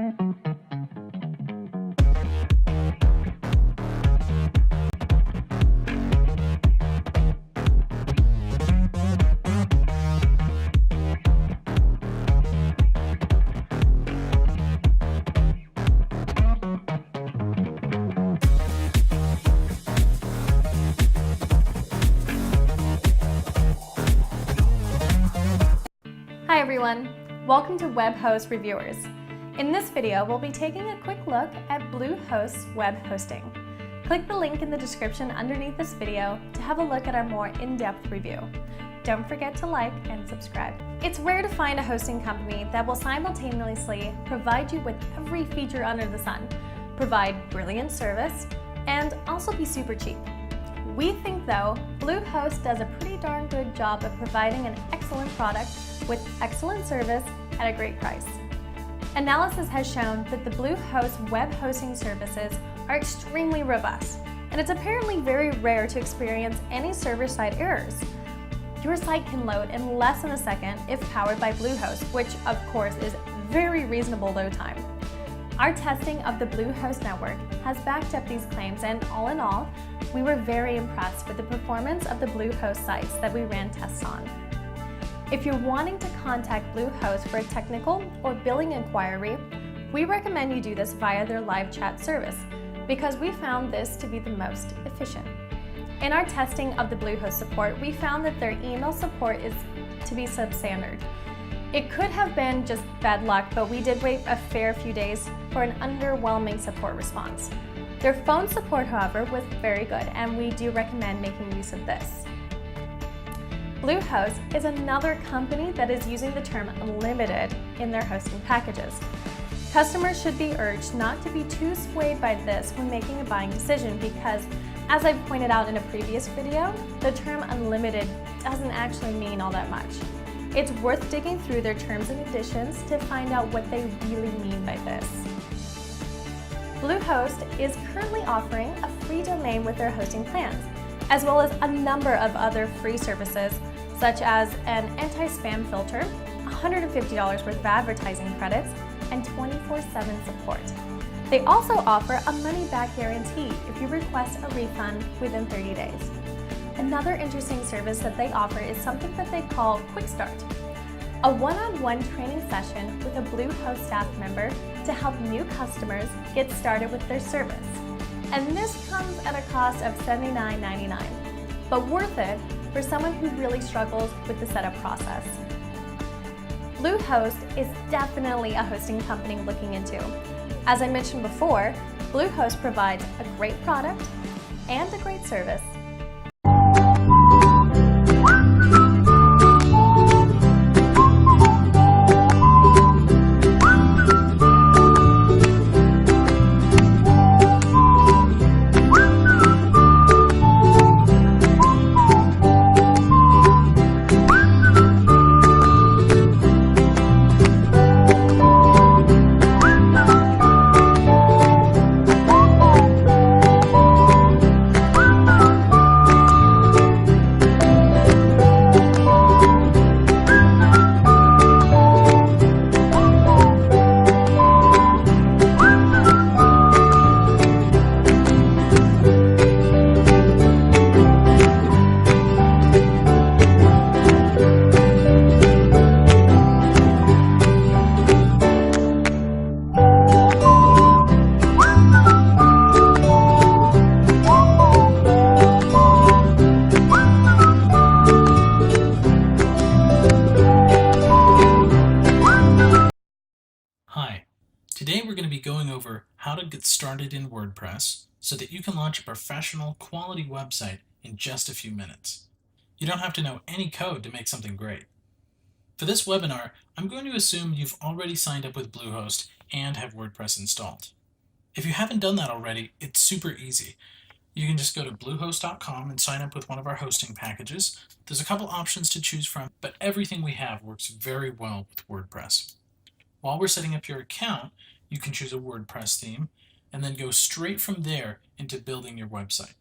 Hi everyone, welcome to Webhost Reviewers. In this video, we'll be taking a quick look at Bluehost's web hosting. Click the link in the description underneath this video to have a look at our more in-depth review. Don't forget to like and subscribe. It's rare to find a hosting company that will simultaneously provide you with every feature under the sun, provide brilliant service, and also be super cheap. We think though, Bluehost does a pretty darn good job of providing an excellent product with excellent service at a great price. Analysis has shown that the Bluehost web hosting services are extremely robust, and it's apparently very rare to experience any server-side errors. Your site can load in less than a second if powered by Bluehost, which of course is very reasonable load time. Our testing of the Bluehost network has backed up these claims, and all in all, we were very impressed with the performance of the Bluehost sites that we ran tests on. If you're wanting to contact Bluehost for a technical or billing inquiry, we recommend you do this via their live chat service because we found this to be the most efficient. In our testing of the Bluehost support, we found that their email support is to be substandard. It could have been just bad luck, but we did wait a fair few days for an underwhelming support response. Their phone support, however, was very good, and we do recommend making use of this. Bluehost is another company that is using the term unlimited in their hosting packages. Customers should be urged not to be too swayed by this when making a buying decision because, as I've pointed out in a previous video, the term unlimited doesn't actually mean all that much. It's worth digging through their terms and conditions to find out what they really mean by this. Bluehost is currently offering a free domain with their hosting plans, as well as a number of other free services such as an anti-spam filter, $150 worth of advertising credits, and 24/7 support. They also offer a money-back guarantee if you request a refund within 30 days. Another interesting service that they offer is something that they call Quick Start, a one-on-one training session with a Bluehost staff member to help new customers get started with their service. And this comes at a cost of $79.99, but worth it for someone who really struggles with the setup process. Bluehost is definitely a hosting company looking into. As I mentioned before, Bluehost provides a great product and a great service. Today we're going to be going over how to get started in WordPress so that you can launch a professional quality website in just a few minutes. You don't have to know any code to make something great. For this webinar, I'm going to assume you've already signed up with Bluehost and have WordPress installed. If you haven't done that already, it's super easy. You can just go to bluehost.com and sign up with one of our hosting packages. There's a couple options to choose from, but everything we have works very well with WordPress. While we're setting up your account, you can choose a WordPress theme and then go straight from there into building your website.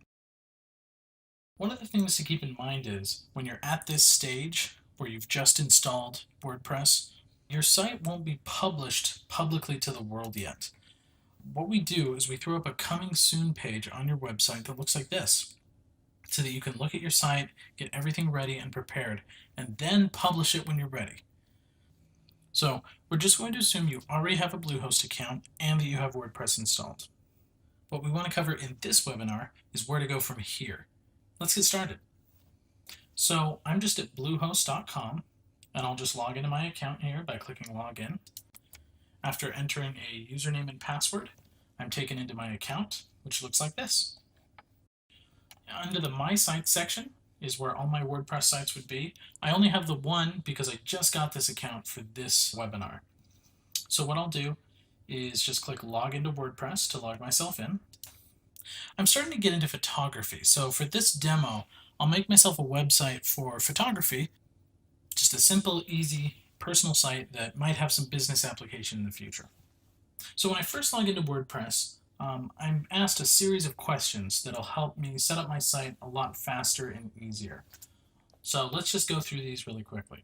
One of the things to keep in mind is when you're at this stage where you've just installed WordPress, Your site won't be published publicly to the world yet. What we do is we throw up a coming soon page on your website that looks like this, so that you can look at your site, get everything ready and prepared, and then publish it when you're ready. So we're just going to assume you already have a Bluehost account and that you have WordPress installed. What we want to cover in this webinar is where to go from here. Let's get started. So I'm just at bluehost.com, and I'll just log into my account here by clicking Login. After entering a username and password, I'm taken into my account, which looks like this. Under the My Sites section is where all my WordPress sites would be. I only have the one because I just got this account for this webinar. So what I'll do is just click Log into WordPress to log myself in. I'm starting to get into photography, so for this demo, I'll make myself a website for photography, just a simple, easy, personal site that might have some business application in the future. So when I first log into WordPress, I'm asked a series of questions that'll help me set up my site a lot faster and easier. So let's just go through these really quickly.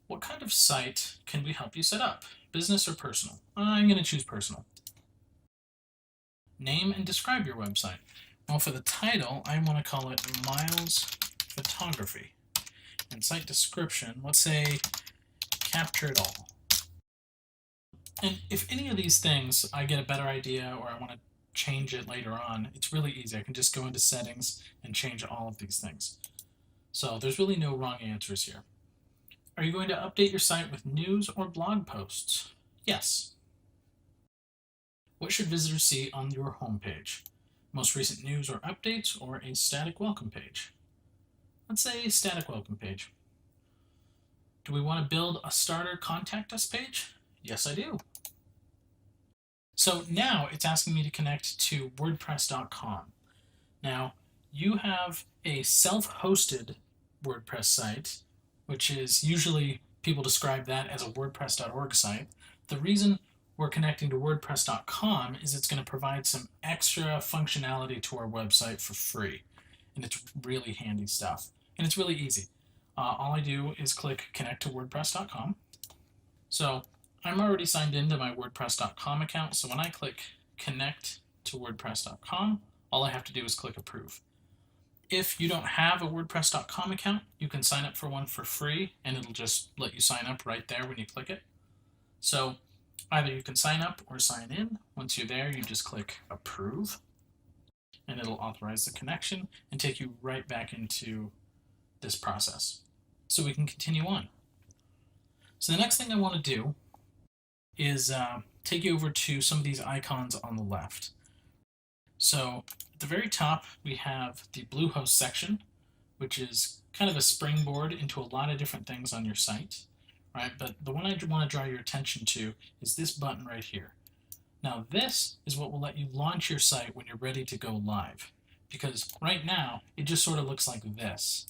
What kind of site can we help you set up? Business or personal? I'm going to choose personal. Name and describe your website. Well, for the title, I want to call it Miles Photography. And site description, let's say capture it all. And if any of these things I get a better idea or I want to change it later on, it's really easy. I can just go into settings and change all of these things. So there's really no wrong answers here. Are you going to update your site with news or blog posts? Yes. What should visitors see on your homepage? Most recent news or updates, or a static welcome page? Let's say static welcome page. Do we want to build a starter contact us page? Yes, I do. So now it's asking me to connect to WordPress.com. Now, you have a self-hosted WordPress site, which is usually people describe that as a WordPress.org site. The reason we're connecting to WordPress.com is it's going to provide some extra functionality to our website for free. And it's really handy stuff. And it's really easy. All I do is click connect to WordPress.com. So I'm already signed into my WordPress.com account, so when I click connect to WordPress.com, all I have to do is click approve. If you don't have a WordPress.com account, you can sign up for one for free, and it'll just let you sign up right there when you click it. So either you can sign up or sign in. Once you're there, you just click approve, and it'll authorize the connection and take you right back into this process. So we can continue on. So the next thing I want to do is take you over to some of these icons on the left. So at the very top, we have the Bluehost section, which is kind of a springboard into a lot of different things on your site, right? But the one I want to draw your attention to is this button right here. Now this is what will let you launch your site when you're ready to go live, because right now it just sort of looks like this.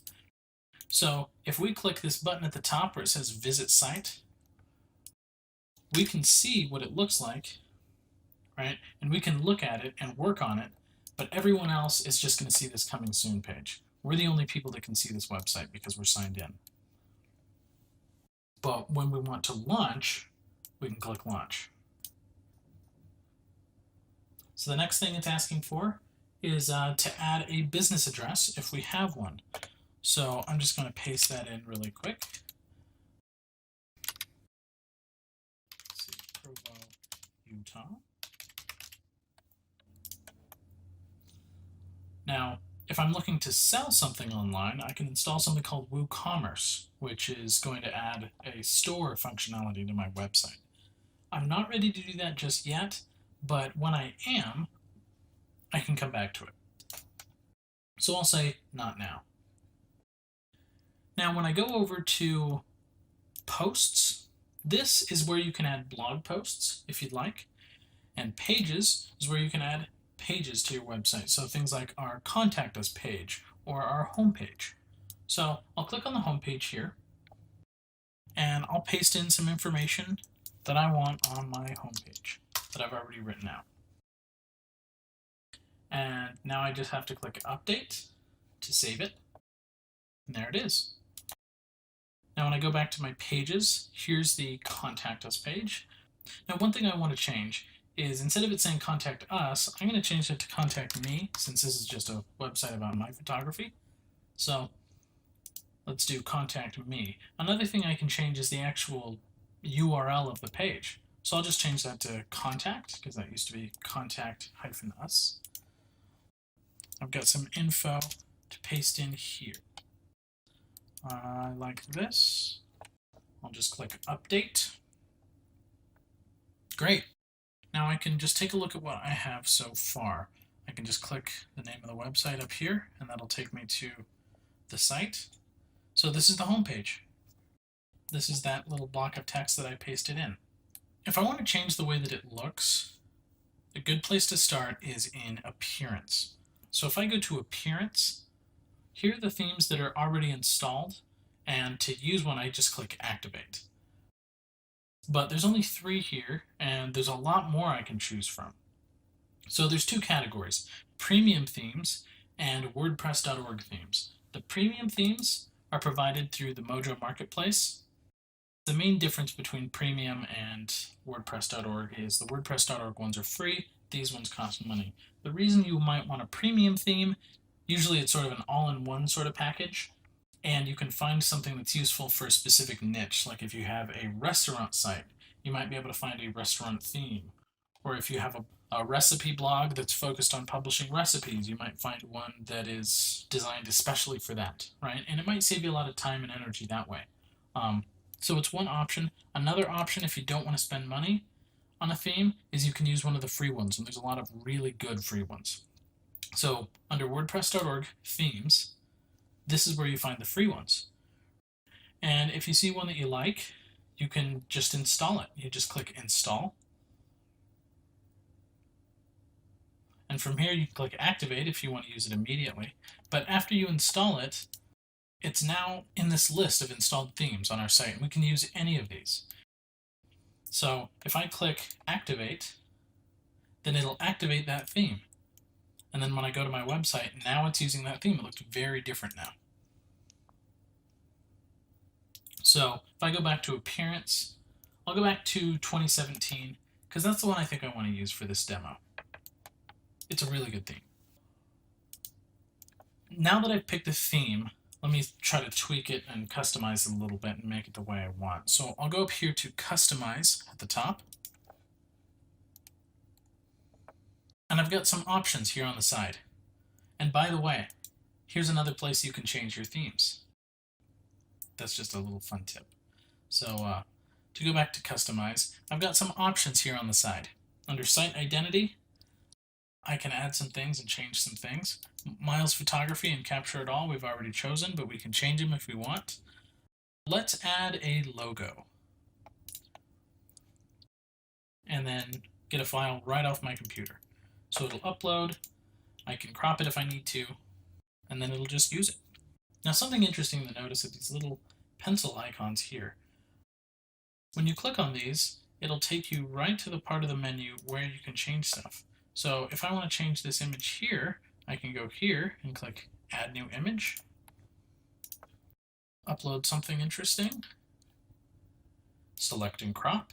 So if we click this button at the top where it says Visit Site, we can see what it looks like, right? And we can look at it and work on it, but everyone else is just going to see this coming soon page. We're the only people that can see this website because we're signed in. But when we want to launch, we can click Launch. So the next thing it's asking for is to add a business address if we have one. So I'm just going to paste that in really quick. Let's see, Provo, Utah. Now, if I'm looking to sell something online, I can install something called WooCommerce, which is going to add a store functionality to my website. I'm not ready to do that just yet, but when I am, I can come back to it. So I'll say not now. Now, when I go over to posts, this is where you can add blog posts if you'd like, and pages is where you can add pages to your website. So things like our contact us page or our homepage. So I'll click on the homepage here, and I'll paste in some information that I want on my homepage that I've already written out. And now I just have to click Update to save it. And there it is. Now when I go back to my pages, here's the Contact Us page. Now one thing I want to change is instead of it saying Contact Us, I'm going to change it to Contact Me, since this is just a website about my photography. So let's do Contact Me. Another thing I can change is the actual URL of the page. So I'll just change that to Contact, because that used to be Contact-Us. I've got some info to paste in here. I like this. I'll just click Update. Great. Now I can just take a look at what I have so far. I can just click the name of the website up here, and that'll take me to the site. So this is the home page. This is that little block of text that I pasted in. If I want to change the way that it looks, a good place to start is in Appearance. So if I go to Appearance, here are the themes that are already installed, and to use one I just click Activate. But there's only 3 here, and there's a lot more I can choose from. So there's 2 categories, premium themes and WordPress.org themes. The premium themes are provided through the Mojo Marketplace. The main difference between premium and WordPress.org is the WordPress.org ones are free, these ones cost money. The reason you might want a premium theme, usually it's sort of an all-in-one sort of package, and you can find something that's useful for a specific niche. Like if you have a restaurant site, you might be able to find a restaurant theme. Or if you have a recipe blog that's focused on publishing recipes, you might find one that is designed especially for that, right? And it might save you a lot of time and energy that way. So it's one option. Another option, if you don't want to spend money on a theme, is you can use one of the free ones, and there's a lot of really good free ones. So under WordPress.org themes, this is where you find the free ones. And if you see one that you like, you can just install it. You just click Install. And from here you can click Activate if you want to use it immediately. But after you install it, it's now in this list of installed themes on our site, and we can use any of these. So if I click Activate, then it'll activate that theme. And then when I go to my website, now it's using that theme. It looks very different now. So if I go back to Appearance, I'll go back to 2017, because that's the one I think I want to use for this demo. It's a really good theme. Now that I've picked a theme, let me try to tweak it and customize it a little bit and make it the way I want. So I'll go up here to Customize at the top. And I've got some options here on the side. And by the way, here's another place you can change your themes. That's just a little fun tip. So to go back to Customize, I've got some options here on the side. Under Site Identity, I can add some things and change some things. Miles Photography and Capture It All we've already chosen, but we can change them if we want. Let's add a logo. And then get a file right off my computer. So it'll upload, I can crop it if I need to, and then it'll just use it. Now something interesting to notice are these little pencil icons here. When you click on these, it'll take you right to the part of the menu where you can change stuff. So if I want to change this image here, I can go here and click Add New Image, upload something interesting, select and crop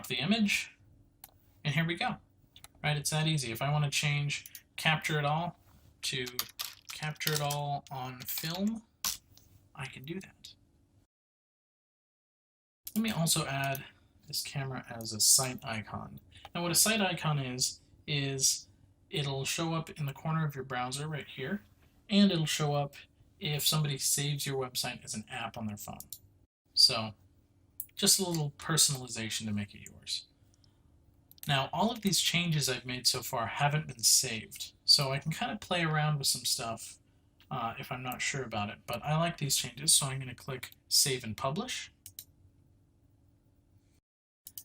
the image, and here we go. Right, it's that easy. If I want to change Capture It All to Capture It All on Film, I can do that. Let me also add this camera as a site icon. Now what a site icon is it'll show up in the corner of your browser right here, and it'll show up if somebody saves your website as an app on their phone. So just a little personalization to make it yours. Now all of these changes I've made so far haven't been saved, so I can kind of play around with some stuff if I'm not sure about it, but I like these changes, so I'm going to click Save and Publish.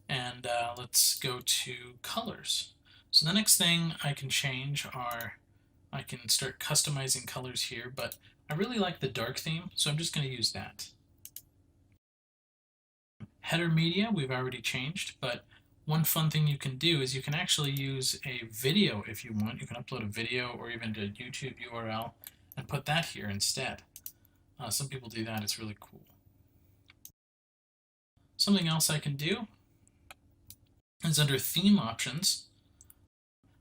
And let's go to colors. So the next thing I can change are, I can start customizing colors here, but I really like the dark theme, so I'm just going to use that. Header media we've already changed, but one fun thing you can do is you can actually use a video if you want. You can upload a video or even a YouTube URL and put that here instead. Some people do that, it's really cool. Something else I can do is under theme options,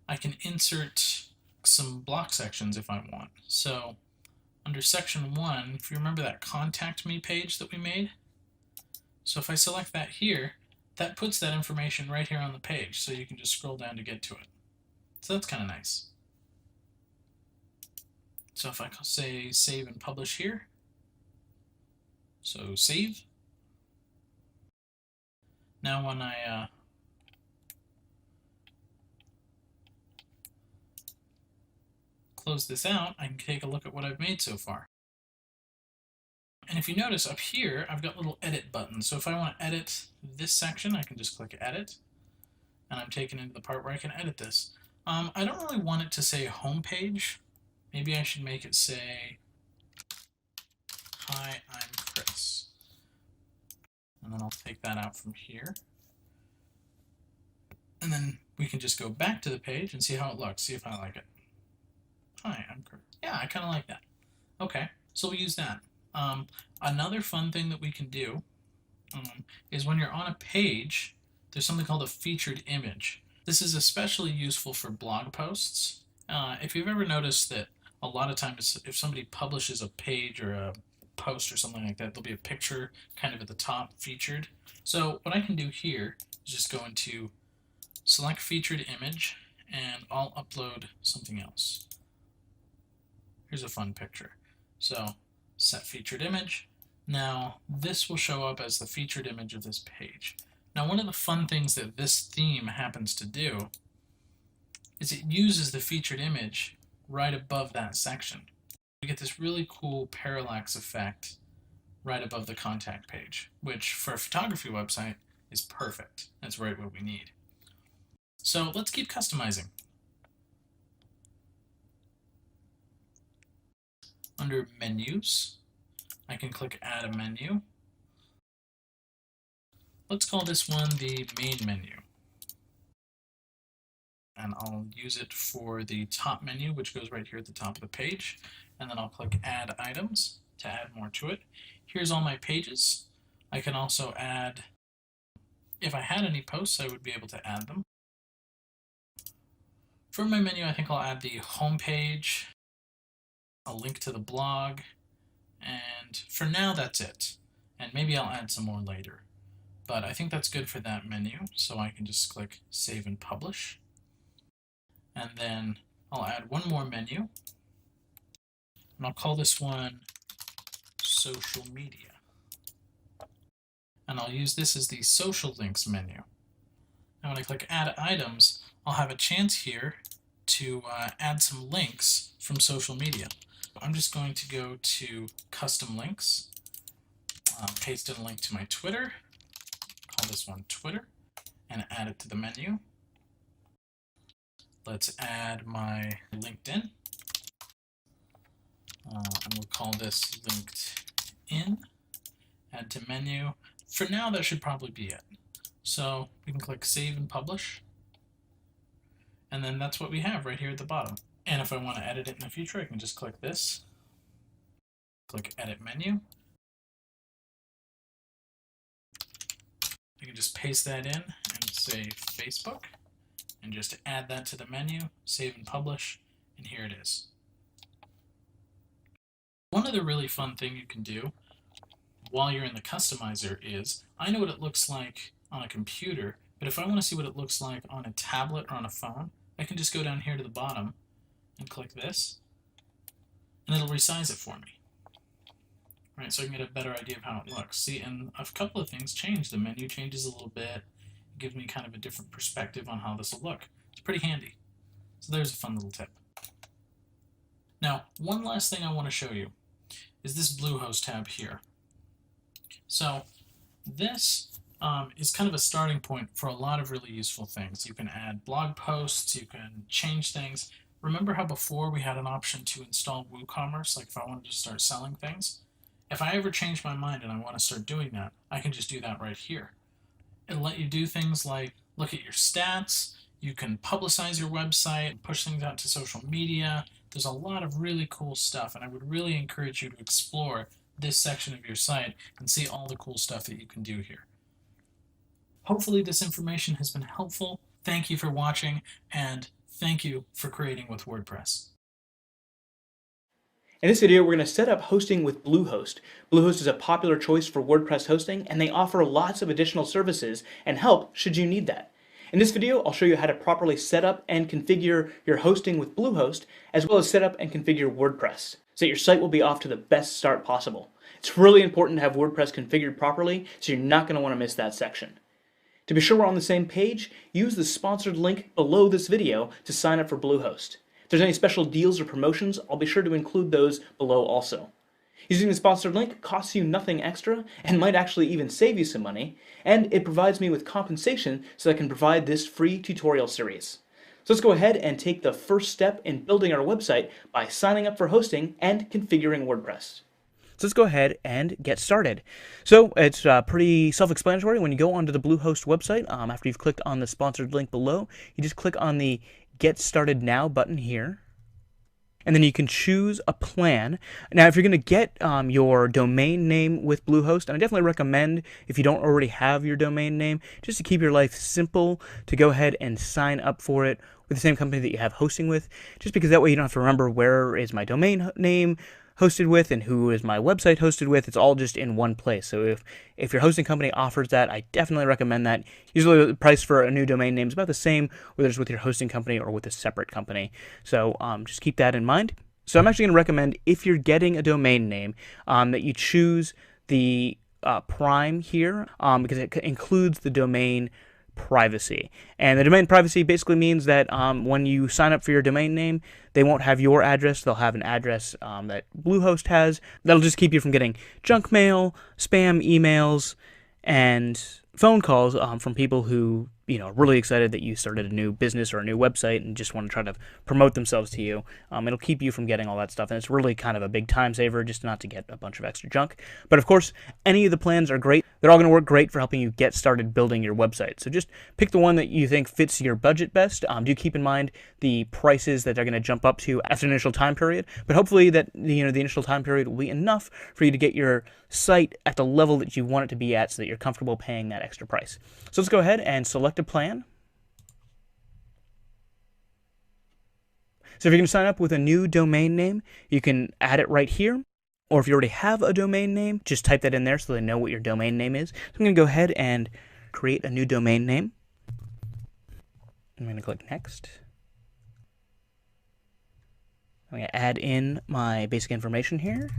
I can insert some block sections if I want. So under section 1, if you remember that contact me page that we made, so if I select that here, that puts that information right here on the page, so you can just scroll down to get to it. So that's kind of nice. So if I say save and publish here, so save. Now when I close this out, I can take a look at what I've made so far. And if you notice up here, I've got little edit buttons. So if I want to edit this section, I can just click edit, and I'm taken into the part where I can edit this. I don't really want it to say homepage. Maybe I should make it say, hi, I'm Chris. And then I'll take that out from here. And then we can just go back to the page and see how it looks, see if I like it. Hi, I'm Chris. Yeah, I kind of like that. Okay, so we'll use that. Another fun thing that we can do is when you're on a page, there's something called a featured image. This is especially useful for blog posts. If you've ever noticed that a lot of times if somebody publishes a page or a post or something like that, there'll be a picture kind of at the top featured. So what I can do here is just go into select featured image, and I'll upload something else. Here's a fun picture. So set featured image. Now this will show up as the featured image of this page. Now one of the fun things that this theme happens to do is it uses the featured image right above that section. We get this really cool parallax effect right above the contact page, which for a photography website is perfect. That's right what we need. So let's keep customizing. Under menus, I can click add a menu. Let's call this one the main menu. And I'll use it for the top menu, which goes right here at the top of the page. And then I'll click add items to add more to it. Here's all my pages. I can also add, if I had any posts, I would be able to add them. For my menu, I think I'll add the home page, a link to the blog, and for now that's it. And maybe I'll add some more later. But I think that's good for that menu, so I can just click save and publish. And then I'll add one more menu, and I'll call this one social media. And I'll use this as the social links menu. Now when I click add items, I'll have a chance here to add some links from social media. I'm just going to go to custom links, paste in a link to my Twitter, call this one Twitter, and add it to the menu. Let's add my LinkedIn, and we'll call this LinkedIn, add to menu. For now, that should probably be it. So we can click save and publish, and then that's what we have right here at the bottom. And if I want to edit it in the future, I can just click this, click edit menu. I can just paste that in and say Facebook, and just add that to the menu, save and publish, and here it is. One other really fun thing you can do while you're in the customizer is, I know what it looks like on a computer, but if I want to see what it looks like on a tablet or on a phone, I can just go down here to the bottom and click this, and it'll resize it for me. Right, so I can get a better idea of how it looks. See, and a couple of things change. The menu changes a little bit. It gives me kind of a different perspective on how this will look. It's pretty handy. So there's a fun little tip. Now, one last thing I want to show you is this Bluehost tab here. So this is kind of a starting point for a lot of really useful things. You can add blog posts, you can change things. Remember how before we had an option to install WooCommerce, like if I wanted to start selling things? If I ever change my mind and I want to start doing that, I can just do that right here. It'll let you do things like look at your stats, you can publicize your website, push things out to social media. There's a lot of really cool stuff, and I would really encourage you to explore this section of your site and see all the cool stuff that you can do here. Hopefully this information has been helpful. Thank you for watching, and thank you for creating with WordPress. In this video, we're going to set up hosting with Bluehost. Bluehost is a popular choice for WordPress hosting, and they offer lots of additional services and help should you need that. In this video, I'll show you how to properly set up and configure your hosting with Bluehost, as well as set up and configure WordPress, so that your site will be off to the best start possible. It's really important to have WordPress configured properly, so you're not going to want to miss that section. To be sure we're on the same page, use the sponsored link below this video to sign up for Bluehost. If there's any special deals or promotions, I'll be sure to include those below also. Using the sponsored link costs you nothing extra and might actually even save you some money, and it provides me with compensation so I can provide this free tutorial series. So let's go ahead and take the first step in building our website by signing up for hosting and configuring WordPress. So let's go ahead and get started. So it's pretty self-explanatory. When you go onto the Bluehost website, after you've clicked on the sponsored link below, you just click on the Get Started Now button here. And then you can choose a plan. Now, if you're going to get your domain name with Bluehost, and I definitely recommend, if you don't already have your domain name, just to keep your life simple, to go ahead and sign up for it with the same company that you have hosting with, just because that way you don't have to remember where is my domain name hosted with and who is my website hosted with. It's all just in one place. So if your hosting company offers that, I definitely recommend that. Usually the price for a new domain name is about the same, whether it's with your hosting company or with a separate company. So just keep that in mind. So I'm actually going to recommend, if you're getting a domain name, that you choose the Prime here, because it includes the domain privacy. And the domain privacy basically means that when you sign up for your domain name, they won't have your address. They'll have an address that Bluehost has. That'll just keep you from getting junk mail, spam emails, and phone calls from people who, are really excited that you started a new business or a new website and just want to try to promote themselves to you. It'll keep you from getting all that stuff, and it's really kind of a big time saver just not to get a bunch of extra junk. But of course, any of the plans are great. They're all going to work great for helping you get started building your website. So just pick the one that you think fits your budget best. Do keep in mind the prices that they're going to jump up to after the initial time period, but hopefully that the initial time period will be enough for you to get your site at the level that you want it to be at so that you're comfortable paying that extra price. So let's go ahead and select a plan. So if you're going to sign up with a new domain name, you can add it right here. Or if you already have a domain name, just type that in there so they know what your domain name is. So I'm going to go ahead and create a new domain name. I'm going to click Next. I'm going to add in my basic information here.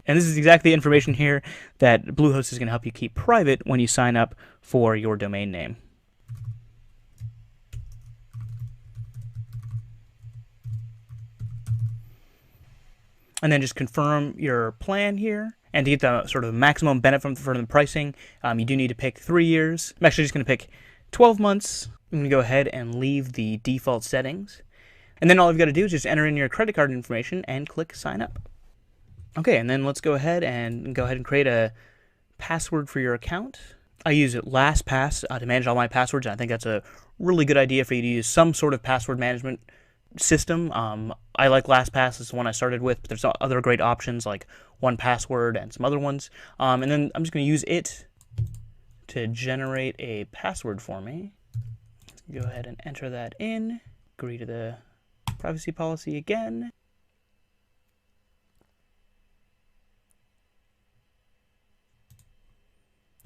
And this is exactly the information here that Bluehost is going to help you keep private when you sign up for your domain name. And then just confirm your plan here. And to get the sort of maximum benefit from the pricing, you do need to pick 3 years. I'm actually just going to pick 12 months. I'm going to go ahead and leave the default settings. And then all you've got to do is just enter in your credit card information and click Sign Up. Okay, and then let's go ahead and create a password for your account. I use LastPass to manage all my passwords, and I think that's a really good idea for you to use some sort of password management system. I like LastPass. It's the one I started with, but there's other great options like 1Password and some other ones. And then I'm just going to use it to generate a password for me. Go ahead and enter that in. Agree to the privacy policy again.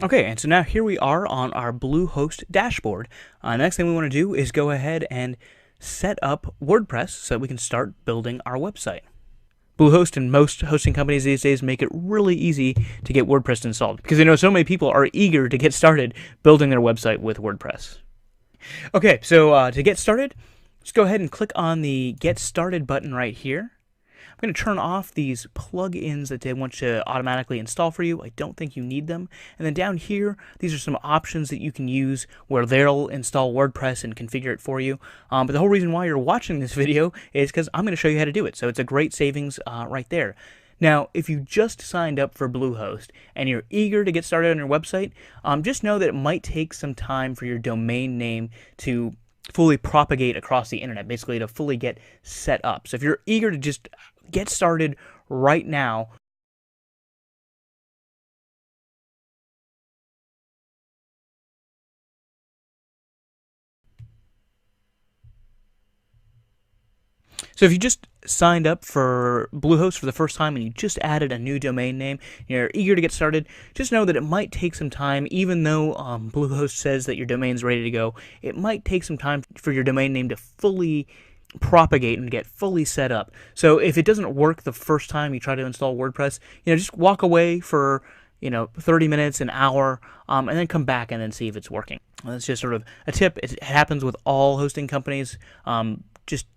Okay, and so now here we are on our Bluehost dashboard. The next thing we want to do is go ahead and set up WordPress so that we can start building our website. Bluehost and most hosting companies these days make it really easy to get WordPress installed because they know so many people are eager to get started building their website with WordPress. Okay, so to get started, just go ahead and click on the Get Started button right here. I'm going to turn off these plugins that they want to automatically install for you. I don't think you need them. And then down here, these are some options that you can use where they'll install WordPress and configure it for you. But the whole reason why you're watching this video is because I'm going to show you how to do it. So it's a great savings right there. Now, if you just signed up for Bluehost and you're eager to get started on your website, just know that it might take some time for your domain name to fully propagate across the internet, basically to fully get set up. So if you're eager to just get started right now, So if you just signed up for Bluehost for the first time and you just added a new domain name, you're eager to get started, just know that it might take some time. Even though Bluehost says that your domain's ready to go, it might take some time for your domain name to fully propagate and get fully set up. So if it doesn't work the first time you try to install WordPress, just walk away for 30 minutes, an hour, and then come back and then see if it's working. That's just sort of a tip. It happens with all hosting companies. The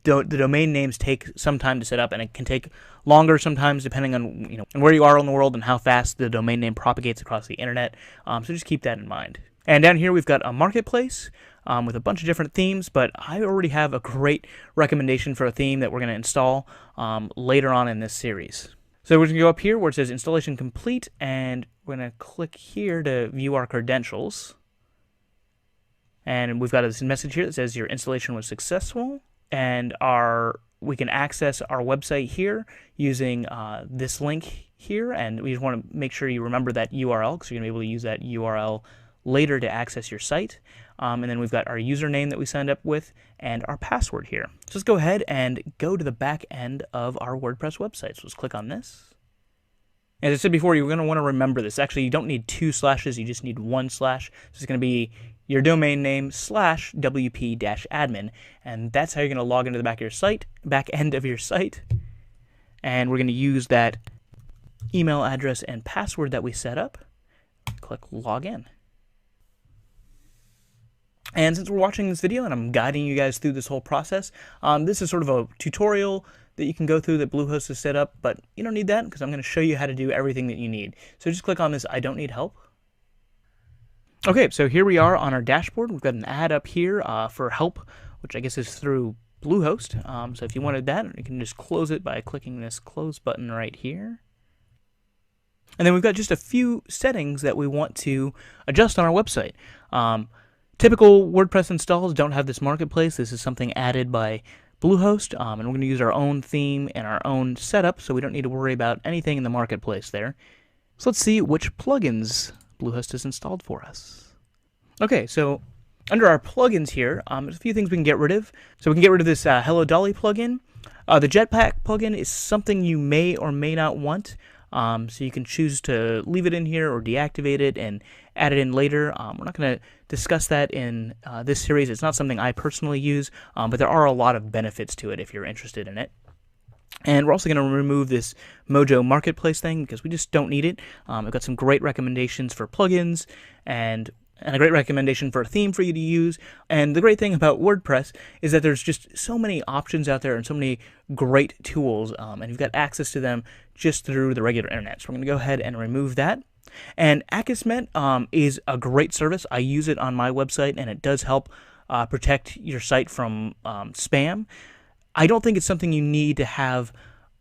domain names take some time to set up, and it can take longer sometimes depending on where you are in the world and how fast the domain name propagates across the internet. So just keep that in mind. And down here we've got a marketplace with a bunch of different themes, but I already have a great recommendation for a theme that we're going to install later on in this series. So we're going to go up here where it says installation complete, and we're going to click here to view our credentials. And we've got this message here that says your installation was successful, and we can access our website here using this link here, and we just want to make sure you remember that URL because you're going to be able to use that URL later to access your site. And then we've got our username that we signed up with and our password here. So let's go ahead and go to the back end of our WordPress website. So let's click on this. As I said before, you're going to want to remember this. Actually, you don't need 2 slashes, you just need 1 slash. So it's going to be your domain name / wp-admin, and that's how you're going to log into the back end of your site. And we're going to use that email address and password that we set up. Click login. And since we're watching this video and I'm guiding you guys through this whole process, this is sort of a tutorial that you can go through that Bluehost has set up, but you don't need that because I'm going to show you how to do everything that you need. So just click on this I don't need help. Okay, so here we are on our dashboard. We've got an ad up here for help, which I guess is through Bluehost. So if you wanted that, you can just close it by clicking this close button right here. And then we've got just a few settings that we want to adjust on our website. Typical WordPress installs don't have this marketplace. This is something added by Bluehost, and we're going to use our own theme and our own setup, so we don't need to worry about anything in the marketplace there. So let's see which plugins Bluehost has installed for us. Okay, so under our plugins here, there's a few things we can get rid of. So we can get rid of this Hello Dolly plugin. The Jetpack plugin is something you may or may not want. So you can choose to leave it in here or deactivate it and add it in later. We're not going to discuss that in this series. It's not something I personally use, but there are a lot of benefits to it if you're interested in it. And we're also going to remove this Mojo Marketplace thing because we just don't need it. I've got some great recommendations for plugins and a great recommendation for a theme for you to use. And the great thing about WordPress is that there's just so many options out there and so many great tools, and you've got access to them just through the regular internet. So we're going to go ahead and remove that. And Akismet is a great service. I use it on my website, and it does help protect your site from spam. I don't think it's something you need to have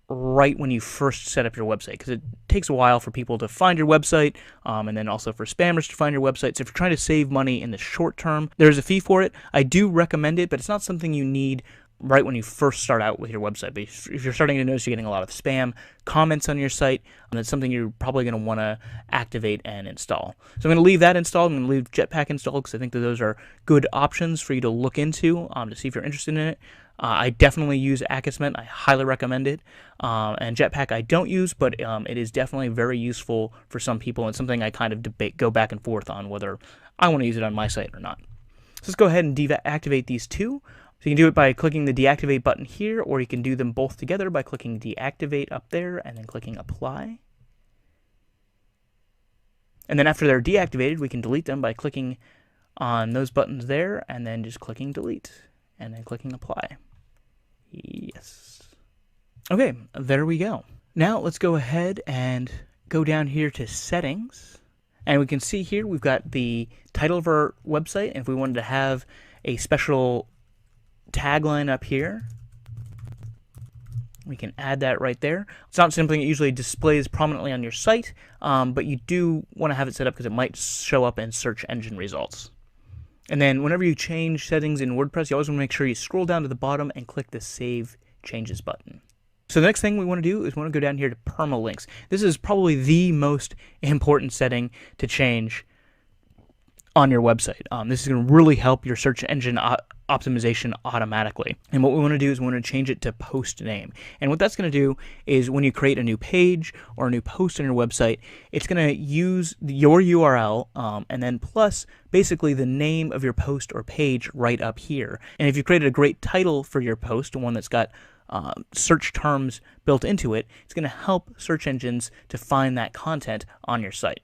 right when you first set up your website because it takes a while for people to find your website and then also for spammers to find your website. So if you're trying to save money in the short term, there's a fee for it. I do recommend it, but it's not something you need right when you first start out with your website. But if you're starting to notice you're getting a lot of spam comments on your site, that's something you're probably going to want to activate and install. So I'm going to leave that installed. I'm going to leave Jetpack installed because I think that those are good options for you to look into to see if you're interested in it. I definitely use Akismet. I highly recommend it. And Jetpack I don't use, but it is definitely very useful for some people and something I kind of go back and forth on whether I want to use it on my site or not. So let's go ahead and deactivate these two. So you can do it by clicking the deactivate button here, or you can do them both together by clicking deactivate up there and then clicking apply. And then after they're deactivated, we can delete them by clicking on those buttons there and then just clicking delete and then clicking apply. Yes. Okay, there we go. Now let's go ahead and go down here to settings. And we can see here we've got the title of our website. And if we wanted to have a special tagline up here, we can add that right there. It's not something that usually displays prominently on your site, but you do want to have it set up because it might show up in search engine results. And then whenever you change settings in WordPress, you always want to make sure you scroll down to the bottom and click the Save Changes button. So the next thing we want to do is we want to go down here to permalinks. This is probably the most important setting to change on your website. This is going to really help your search engine optimization automatically. And what we want to do is we want to change it to post name. And what that's going to do is when you create a new page or a new post on your website, it's going to use your URL and then plus basically the name of your post or page right up here. And if you created a great title for your post, one that's got search terms built into it, it's going to help search engines to find that content on your site.